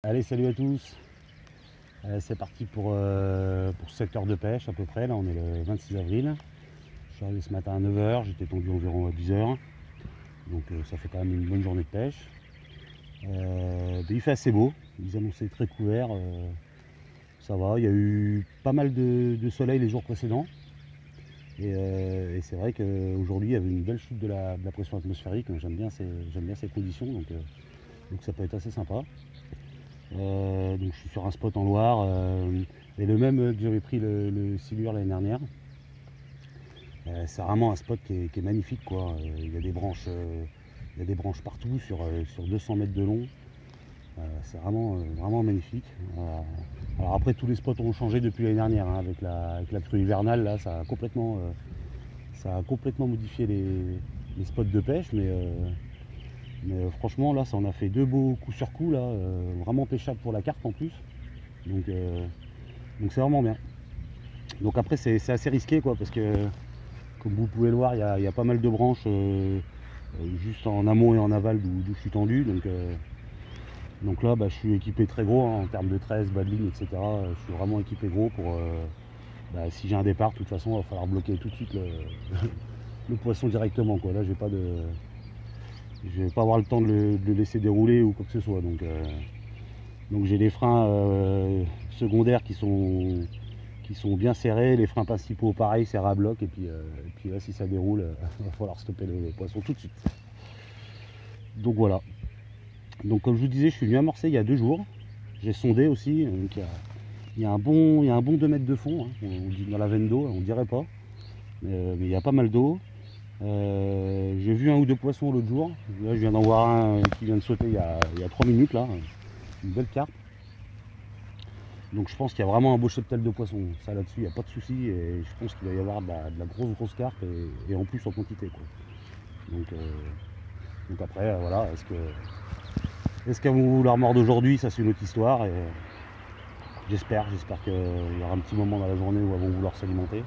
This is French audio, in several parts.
Allez, salut à tous. C'est parti pour 7 heures de pêche à peu près. Là on est le 26 avril. Je suis arrivé ce matin à 9 h, j'étais tendu environ à 10 h. Donc ça fait quand même une bonne journée de pêche. Il fait assez beau, ils annonçaient très couvert. Ça va, il y a eu pas mal de soleil les jours précédents. Et c'est vrai qu'aujourd'hui il y avait une belle chute de la pression atmosphérique. J'aime bien ces conditions, donc ça peut être assez sympa. Donc je suis sur un spot en Loire, et le même que j'avais pris le Silure l'année dernière. C'est vraiment un spot qui est magnifique, quoi. Il y a des branches partout sur 200 mètres de long. C'est vraiment magnifique. Alors après, tous les spots ont changé depuis l'année dernière, hein, avec la pluie hivernale. Là, ça a complètement modifié les spots de pêche, mais franchement là ça en a fait deux beaux coups sur coup là, vraiment pêchable pour la carpe en plus, donc c'est vraiment bien. Donc après c'est assez risqué, quoi, parce que comme vous pouvez le voir il y a pas mal de branches juste en amont et en aval d'où je suis tendu, donc là je suis équipé très gros, hein, en termes de tresse, bas de ligne, etc. Je suis vraiment équipé gros pour si j'ai un départ, de toute façon il va falloir bloquer tout de suite le poisson directement, quoi. Là je vais pas avoir le temps de le laisser dérouler ou quoi que ce soit, donc j'ai des freins secondaires qui sont bien serrés, les freins principaux pareil serrés à bloc, et puis là si ça déroule il va falloir stopper le poisson tout de suite. Donc voilà, donc comme je vous disais, je suis venu amorcer il y a 2 jours, j'ai sondé aussi, donc il y a un bon 2 mètres de fond, hein, on dit dans la veine d'eau, on dirait pas, mais il y a pas mal d'eau. J'ai vu 1 ou 2 poissons l'autre jour. Là je viens d'en voir un qui vient de sauter il y a 3 minutes là, une belle carpe. Donc je pense qu'il y a vraiment un beau cheptel de poissons, ça là-dessus il n'y a pas de souci, et je pense qu'il va y avoir de la grosse carpe, et en plus en quantité, quoi. Donc après voilà, est-ce qu'elles vont vouloir mordre aujourd'hui, ça c'est une autre histoire, et j'espère qu'il y aura un petit moment dans la journée où elles vont vouloir s'alimenter.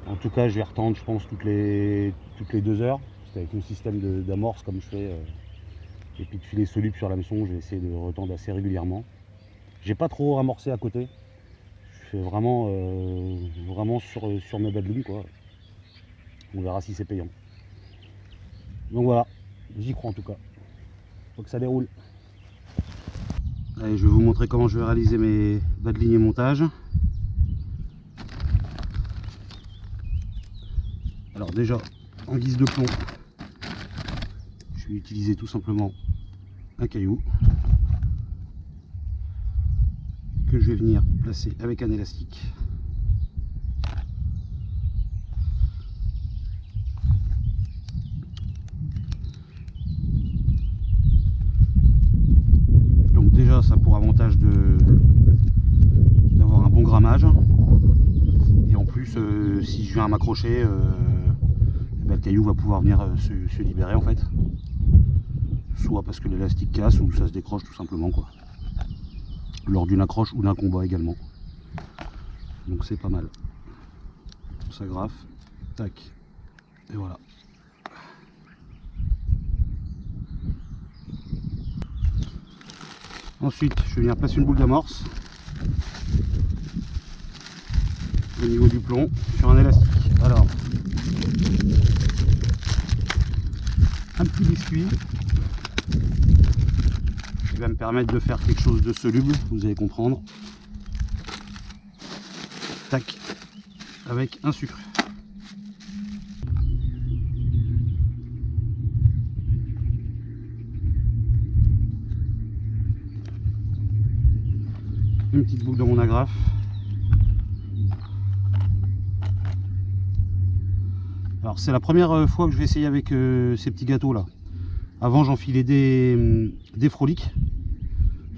En tout cas, je vais retendre, je pense, toutes les 2 heures. C'est avec mon système d'amorce comme je fais, et puis de filet soluble sur l'hameçon. Je vais essayer de retendre assez régulièrement. J'ai pas trop amorcé à côté. Je fais vraiment sur mes bas de ligne, quoi. On verra si c'est payant. Donc voilà, j'y crois en tout cas. Faut que ça déroule. Allez, je vais vous montrer comment je vais réaliser mes bas de ligne et montage. Alors déjà, en guise de plomb, je vais utiliser tout simplement un caillou que je vais venir placer avec un élastique. Donc déjà, ça a pour avantage d'avoir un bon grammage, et en plus si je viens à m'accrocher, le caillou va pouvoir venir se libérer, en fait, soit parce que l'élastique casse, ou ça se décroche tout simplement, quoi, lors d'une accroche ou d'un combat également. donc c'est pas mal. On s'agrafe, tac, et voilà. Ensuite, je vais venir passer une boule d'amorce au niveau du plomb sur un élastique. Alors, un petit biscuit qui va me permettre de faire quelque chose de soluble, vous allez comprendre. Tac, avec un sucre. Une petite boule dans mon agrafe. Alors c'est la première fois que je vais essayer avec ces petits gâteaux là. Avant j'enfilais des froliques.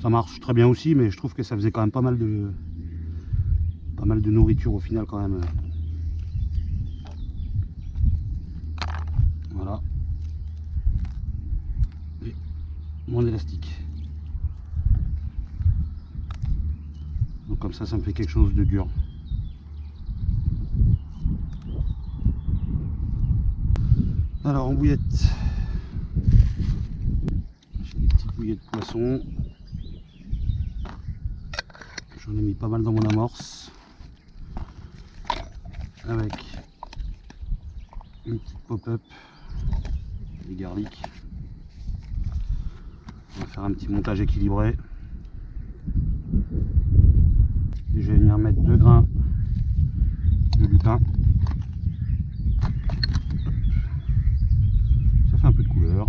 Ça marche très bien aussi, mais je trouve que ça faisait quand même pas mal de nourriture au final quand même. Voilà. Et mon élastique. Donc comme ça me fait quelque chose de dur. Alors en bouillette, j'ai des petites bouillettes de poisson. J'en ai mis pas mal dans mon amorce. Avec une petite pop-up, des garlics. On va faire un petit montage équilibré. Et je vais venir mettre 2 grains de lutin. Ça fait un peu de couleur.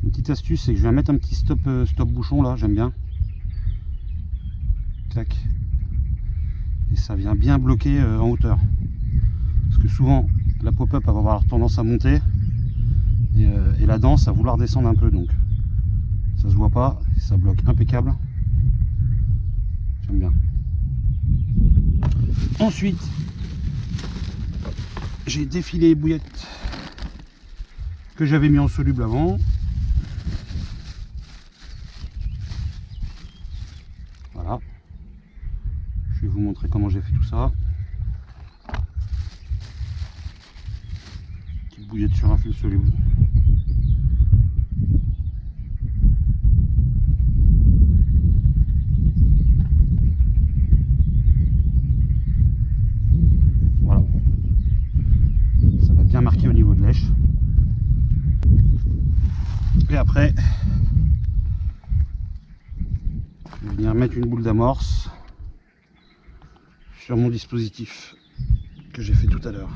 Une petite astuce, c'est que je vais mettre un petit stop bouchon là, j'aime bien. Tac. Et ça vient bien bloquer en hauteur. Parce que souvent la pop-up va avoir tendance à monter et la dent à vouloir descendre un peu, donc ça se voit pas, ça bloque impeccable. J'aime bien. Ensuite, j'ai défilé les bouillettes que j'avais mis en soluble avant. Voilà. Je vais vous montrer comment j'ai fait tout ça. Petite bouillette sur un fil soluble. Voilà. Ça va bien marquer au niveau de lèche. Et après, je vais venir mettre une boule d'amorce sur mon dispositif que j'ai fait tout à l'heure.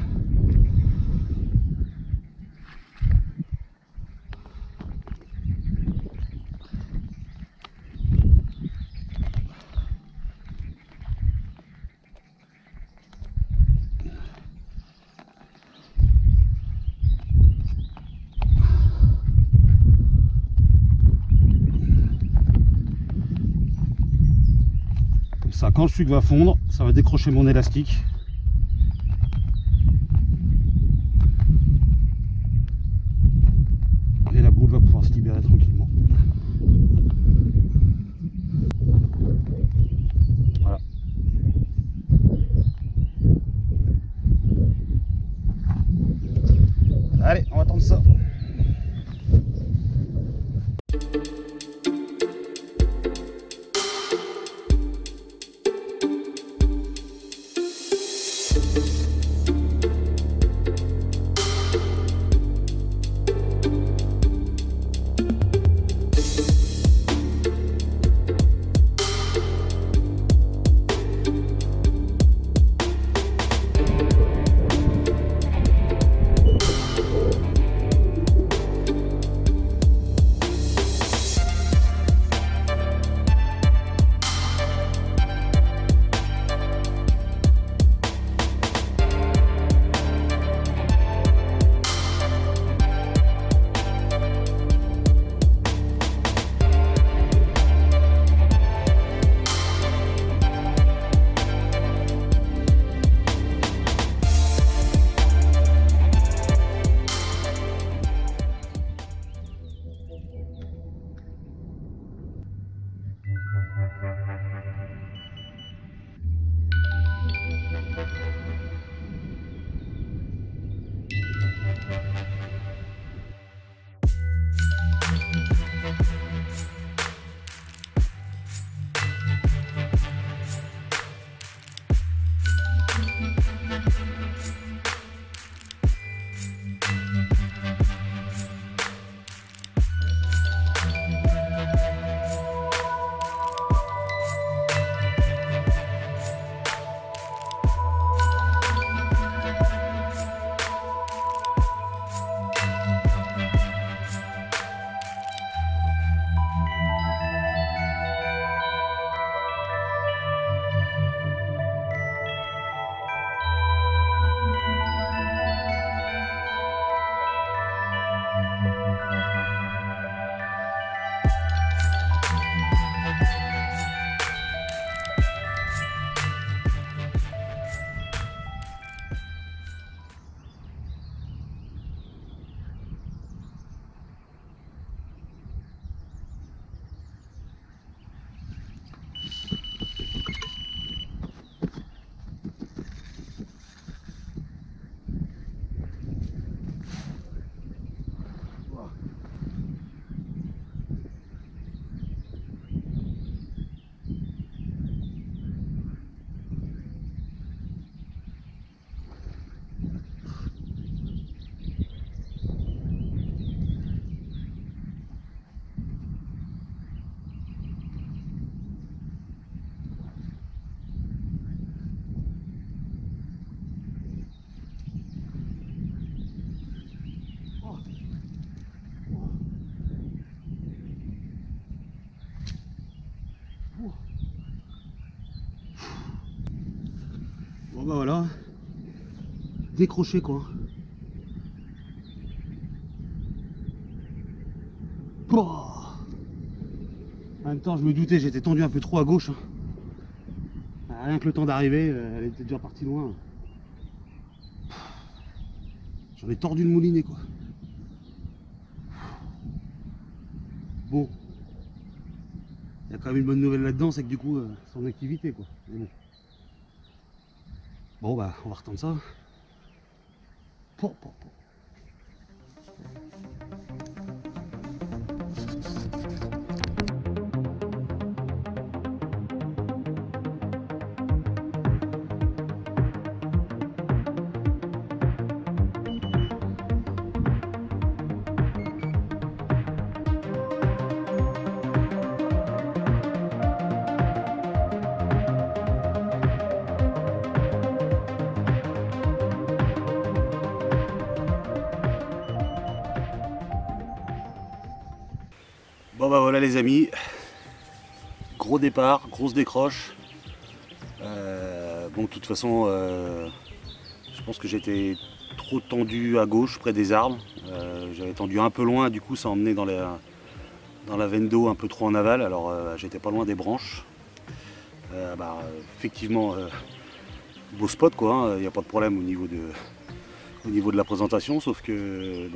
Ça, quand le sucre va fondre, ça va décrocher mon élastique. Et la boule va pouvoir se libérer tranquillement. Voilà. Allez, on va attendre ça. Bon bah voilà, décroché quoi. Pouah. En même temps je me doutais, j'étais tendu un peu trop à gauche. Rien que le temps d'arriver, elle était déjà partie loin. J'en ai tordu le moulinet quoi. Bon, il y a quand même une bonne nouvelle là-dedans, c'est que du coup c'est en activité quoi. Mais bon. Bon bah on va retenter ça. Bon bah voilà les amis, gros départ, grosse décroche. Bon de toute façon, je pense que j'étais trop tendu à gauche près des arbres. J'avais tendu un peu loin, du coup ça emmenait dans la veine d'eau un peu trop en aval, alors j'étais pas loin des branches. Effectivement, beau spot quoi, il n'y a pas de problème au niveau de la présentation, sauf que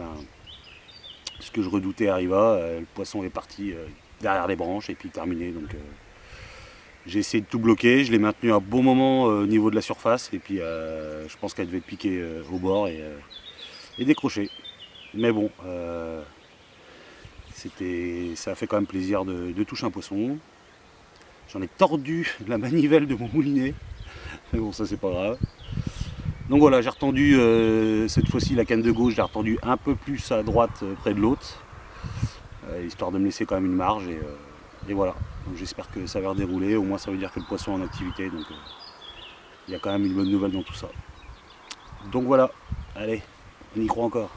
ce que je redoutais arriva, le poisson est parti derrière les branches et puis terminé. Donc j'ai essayé de tout bloquer, je l'ai maintenu un bon moment au niveau de la surface et puis je pense qu'elle devait piquer au bord et décrocher. Mais bon, ça a fait quand même plaisir de toucher un poisson. J'en ai tordu la manivelle de mon moulinet, mais bon ça c'est pas grave. Donc voilà, j'ai retendu cette fois-ci la canne de gauche, j'ai retendu un peu plus à droite près de l'autre, histoire de me laisser quand même une marge et voilà. Donc j'espère que ça va redérouler, au moins ça veut dire que le poisson est en activité, donc il y a quand même une bonne nouvelle dans tout ça. Donc voilà, allez, on y croit encore.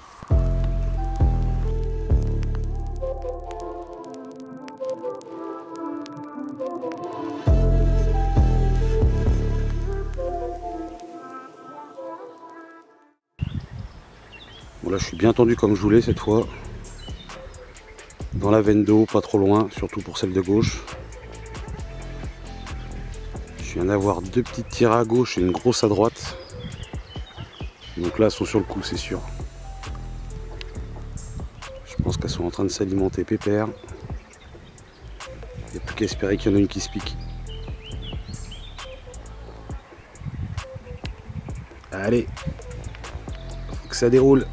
Bon là je suis bien tendu comme je voulais cette fois. Dans la veine d'eau, pas trop loin, surtout pour celle de gauche. Je viens d'avoir deux petites tirs à gauche et une grosse à droite. Donc là elles sont sur le coup c'est sûr. Je pense qu'elles sont en train de s'alimenter pépère. Il n'y a plus qu'à espérer qu'il y en a une qui se pique. Allez, faut que ça déroule.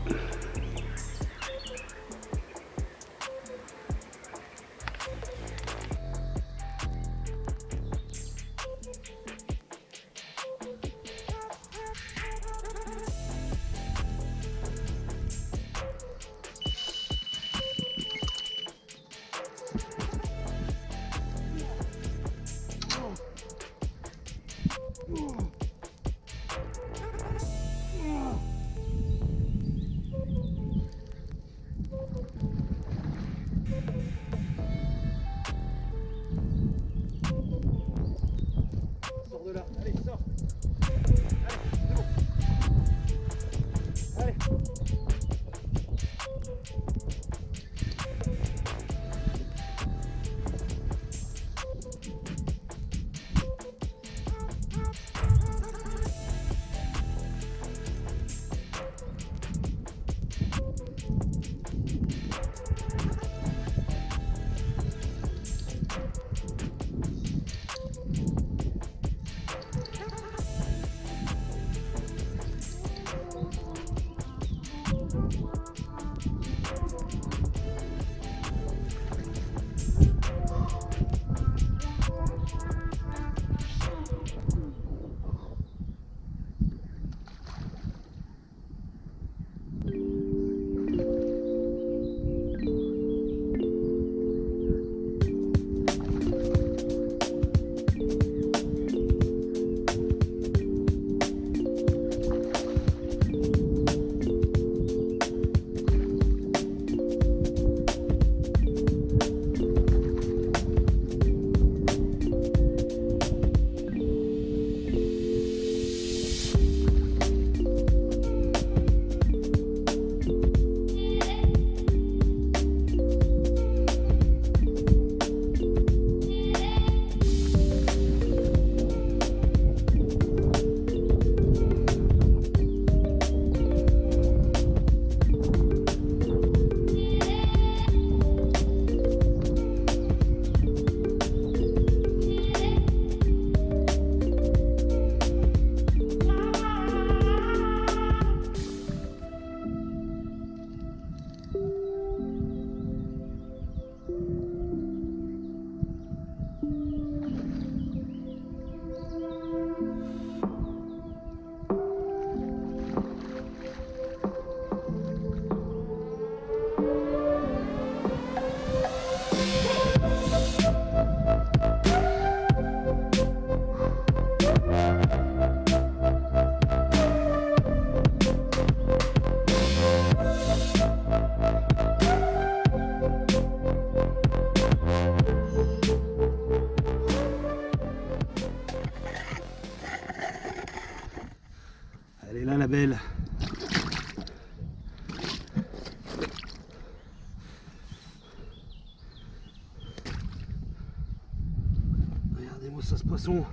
voit ça ce poisson.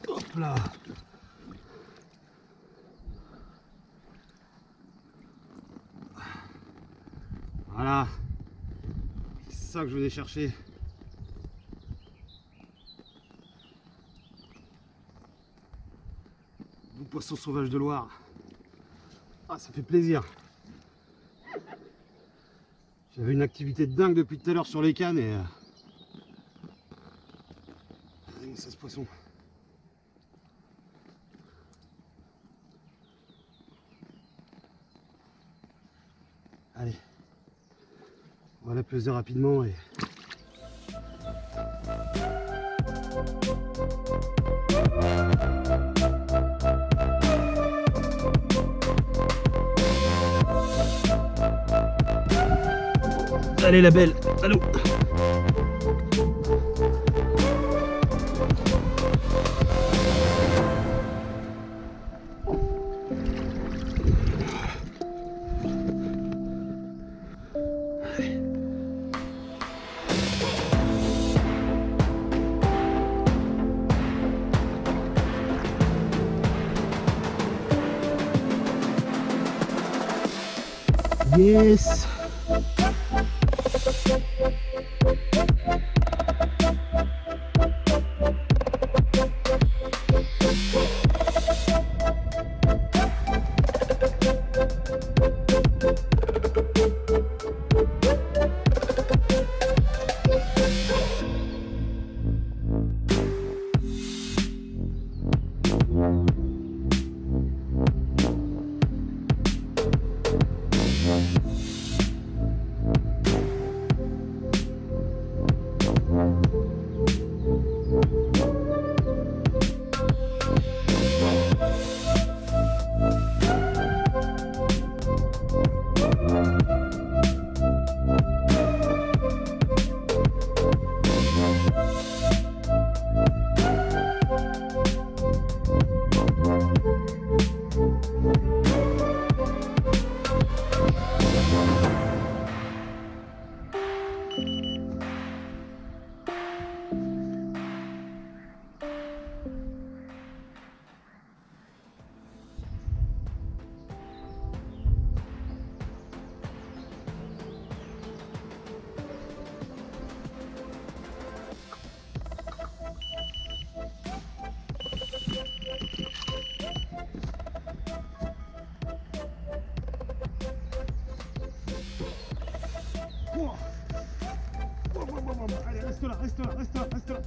Hop là. Voilà. C'est ça que je venais chercher. Beau poisson sauvage de Loire. Ah, ça fait plaisir. J'avais une activité de dingue depuis tout à l'heure sur les cannes et ça ce poisson. Allez, on va la peser rapidement et allez la belle, allô. Yes. Allez, reste là, reste là, reste là, reste là.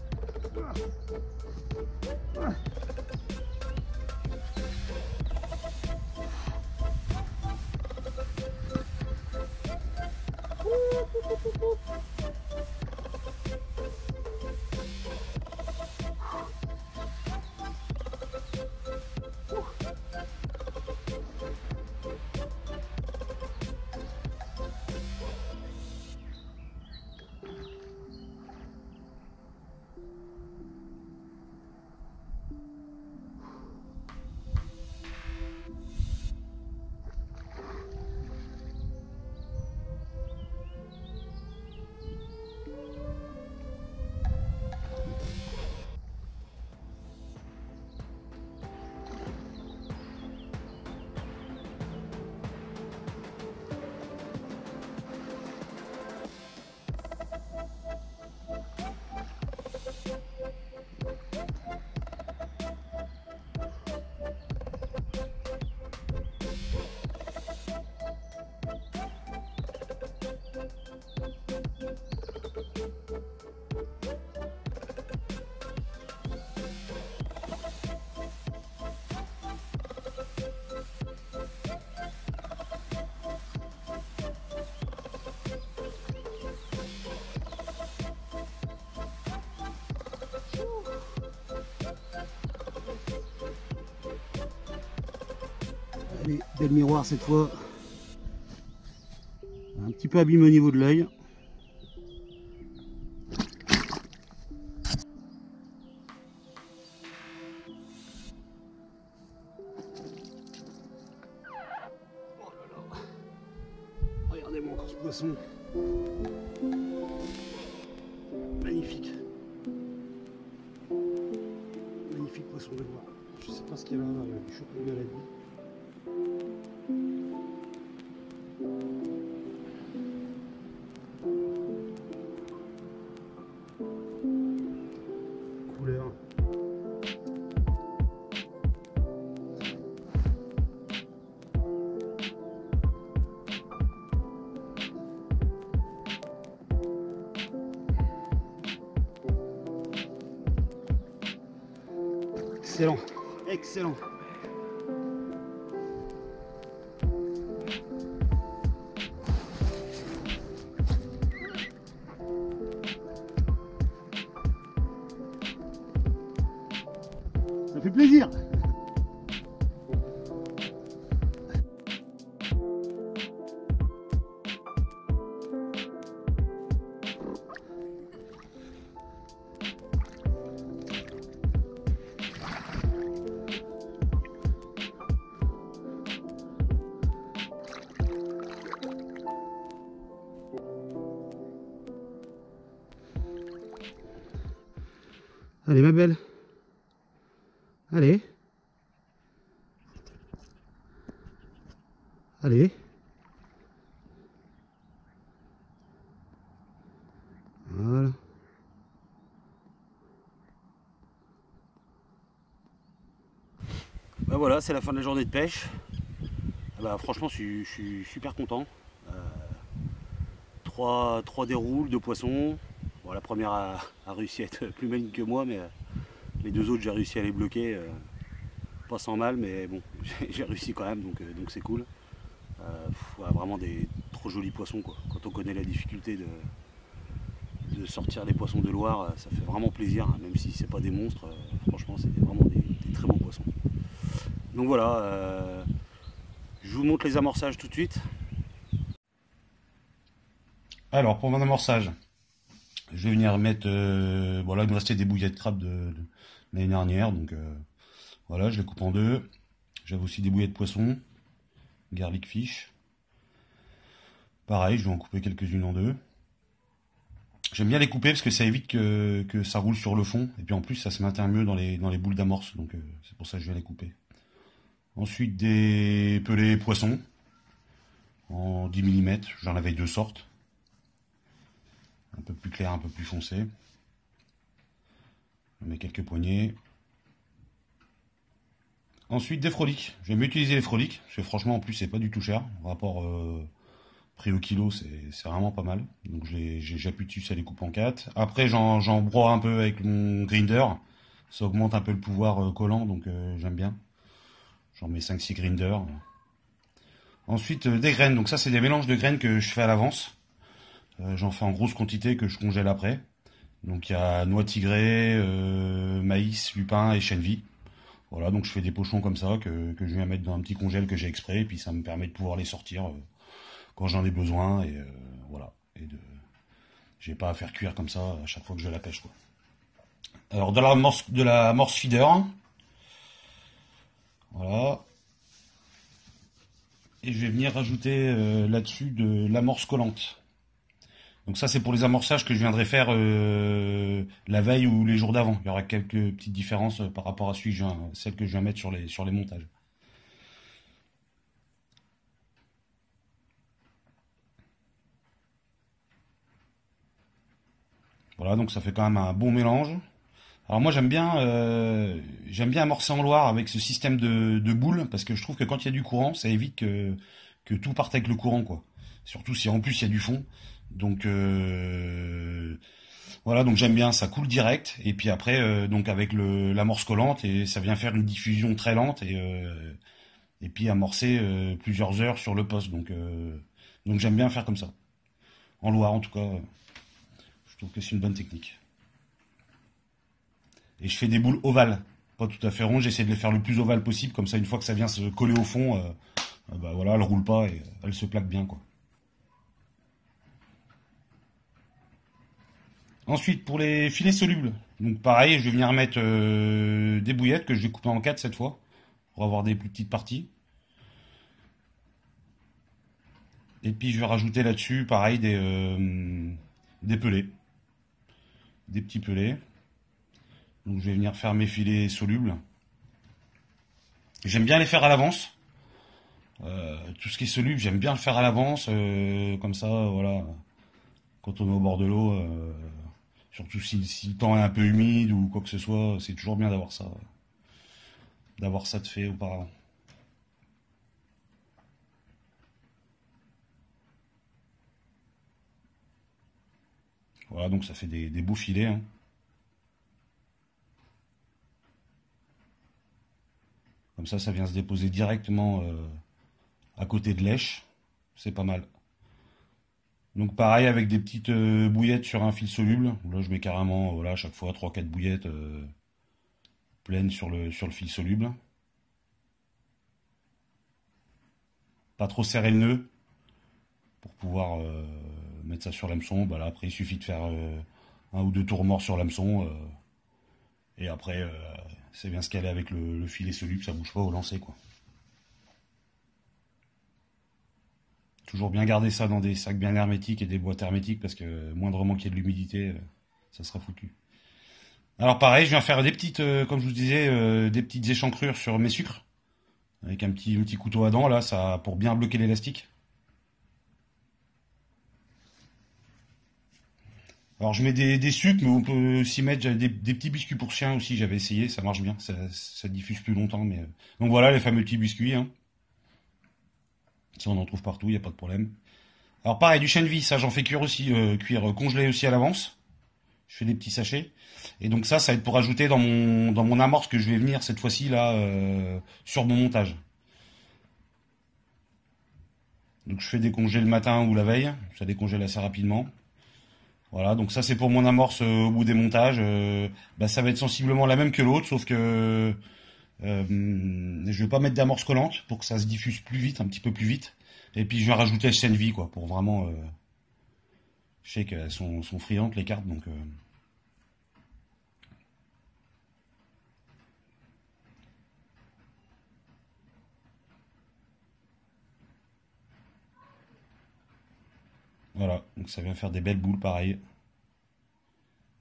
Allez, bel miroir cette fois. Un petit peu abîmé au niveau de l'œil. Oh là là. Regardez-moi encore ce poisson. Magnifique. Magnifique poisson de Loire. Je sais pas ce qu'il y a là, du chocolat à la vie. Couleur. Excellent, excellent. Ça fait plaisir. Allez ma belle. Allez. Allez. Voilà. Ben voilà, c'est la fin de la journée de pêche. Bah, franchement, je suis super content. 3 déroules, 2 poissons. Bon, la première a réussi à être plus maligne que moi, mais les 2 autres, j'ai réussi à les bloquer. Pas sans mal, mais bon, j'ai réussi quand même, donc c'est cool. Ouais, vraiment des trop jolis poissons, quoi. Quand on connaît la difficulté de sortir les poissons de Loire, ça fait vraiment plaisir, hein, même si c'est pas des monstres. Franchement, c'est vraiment des très beaux poissons. Donc voilà, je vous montre les amorçages tout de suite. Alors pour mon amorçage, je vais venir mettre, voilà, il me restait des bouillets de crabe de l'année dernière, donc voilà, je les coupe en deux. J'avais aussi des bouillets de poisson, garlic fish. Pareil, je vais en couper quelques-unes en deux. J'aime bien les couper parce que ça évite que ça roule sur le fond, et puis en plus ça se maintient mieux dans les boules d'amorce, donc c'est pour ça que je vais les couper. Ensuite des pelés poissons en 10 mm, j'en avais 2 sortes. Un peu plus clair, un peu plus foncé. Je mets quelques poignées. Ensuite des froliques. J'aime mieux utiliser les froliques, parce que franchement en plus c'est pas du tout cher. Rapport prix au kilo, c'est vraiment pas mal. Donc j'appuie dessus, ça les coupe en 4. Après j'en broie un peu avec mon grinder. Ça augmente un peu le pouvoir collant, donc j'aime bien. J'en mets 5-6 grinders. Ensuite des graines. Donc ça c'est des mélanges de graines que je fais à l'avance. J'en fais en grosse quantité que je congèle après. Donc il y a noix tigrée, maïs, lupin et chènevis. Voilà, donc je fais des pochons comme ça que je viens mettre dans un petit congèle que j'ai exprès, et puis ça me permet de pouvoir les sortir quand j'en ai besoin, et voilà. Et j'ai pas à faire cuire comme ça à chaque fois que je la pêche, quoi. Alors de la morse feeder. Voilà. Et je vais venir rajouter là-dessus de l'amorce collante. Donc ça c'est pour les amorçages que je viendrai faire la veille ou les jours d'avant. Il y aura quelques petites différences par rapport à celle que je viens mettre sur les montages. Voilà, donc ça fait quand même un bon mélange. Alors moi j'aime bien amorcer en Loire avec ce système de boules, parce que je trouve que quand il y a du courant, ça évite que tout parte avec le courant, quoi. Surtout si en plus il y a du fond. Donc voilà, donc j'aime bien, ça coule direct, et puis après donc avec l'amorce collante, et ça vient faire une diffusion très lente, et puis amorcer plusieurs heures sur le poste. Donc j'aime bien faire comme ça. En Loire en tout cas, je trouve que c'est une bonne technique. Et je fais des boules ovales, pas tout à fait rondes, j'essaie de les faire le plus ovales possible, comme ça une fois que ça vient se coller au fond, bah voilà, elle roule pas et elle se plaque bien, quoi. Ensuite, pour les filets solubles, donc pareil, je vais venir mettre des bouillettes que je vais couper en 4 cette fois, pour avoir des plus petites parties. Et puis je vais rajouter là-dessus, pareil, des pelets. Des petits pelets. Donc je vais venir faire mes filets solubles. J'aime bien les faire à l'avance. Tout ce qui est soluble, j'aime bien le faire à l'avance. Comme ça, voilà. Quand on est au bord de l'eau, surtout si le temps est un peu humide ou quoi que ce soit, c'est toujours bien d'avoir ça. D'avoir ça de fait auparavant. Voilà, donc ça fait des beaux filets. Hein. Comme ça vient se déposer directement à côté de l'èche. C'est pas mal. Donc pareil avec des petites bouillettes sur un fil soluble. Là je mets carrément voilà, à chaque fois 3-4 bouillettes pleines sur le fil soluble. Pas trop serrer le nœud pour pouvoir mettre ça sur l'hameçon. Bah là, après il suffit de faire un ou deux tours morts sur l'hameçon et après c'est bien se caler avec le filet soluble, ça bouge pas au lancer quoi. Toujours bien garder ça dans des sacs bien hermétiques et des boîtes hermétiques parce que moindrement qu'il y ait de l'humidité, ça sera foutu. Alors pareil, je viens faire des petites, comme je vous disais, des petites échancrures sur mes sucres. Avec un petit couteau à dents là, ça pour bien bloquer l'élastique. Alors je mets des sucres, mais on peut aussi mettre des petits biscuits pour chien aussi, j'avais essayé, ça marche bien, ça diffuse plus longtemps. Mais donc voilà les fameux petits biscuits. Hein. Ça on en trouve partout, il n'y a pas de problème. Alors pareil, du chène vie, ça j'en fais cuire aussi, congelé aussi à l'avance. Je fais des petits sachets. Et donc ça va être pour ajouter dans mon amorce que je vais venir cette fois-ci là sur mon montage. Donc je fais décongeler le matin ou la veille, ça décongèle assez rapidement. Voilà, donc ça c'est pour mon amorce au bout des montages. Bah, ça va être sensiblement la même que l'autre, sauf que je vais pas mettre d'amorce collante pour que ça se diffuse plus vite, un petit peu plus vite. Et puis je vais rajouter la chaîne vie quoi, pour vraiment. Je sais qu'elles sont friandes les cartes, donc. Voilà, donc ça vient faire des belles boules pareil.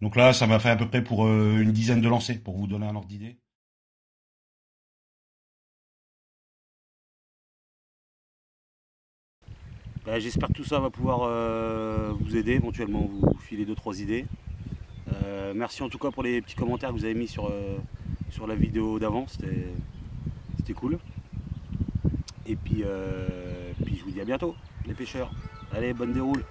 Donc là, ça m'a fait à peu près pour une dizaine de lancers, pour vous donner un ordre d'idée. J'espère que tout ça va pouvoir vous aider, éventuellement vous filer 2-3 idées. Merci en tout cas pour les petits commentaires que vous avez mis sur la vidéo d'avant, c'était cool. Et puis je vous dis à bientôt, les pêcheurs. Allez, bonne déroule.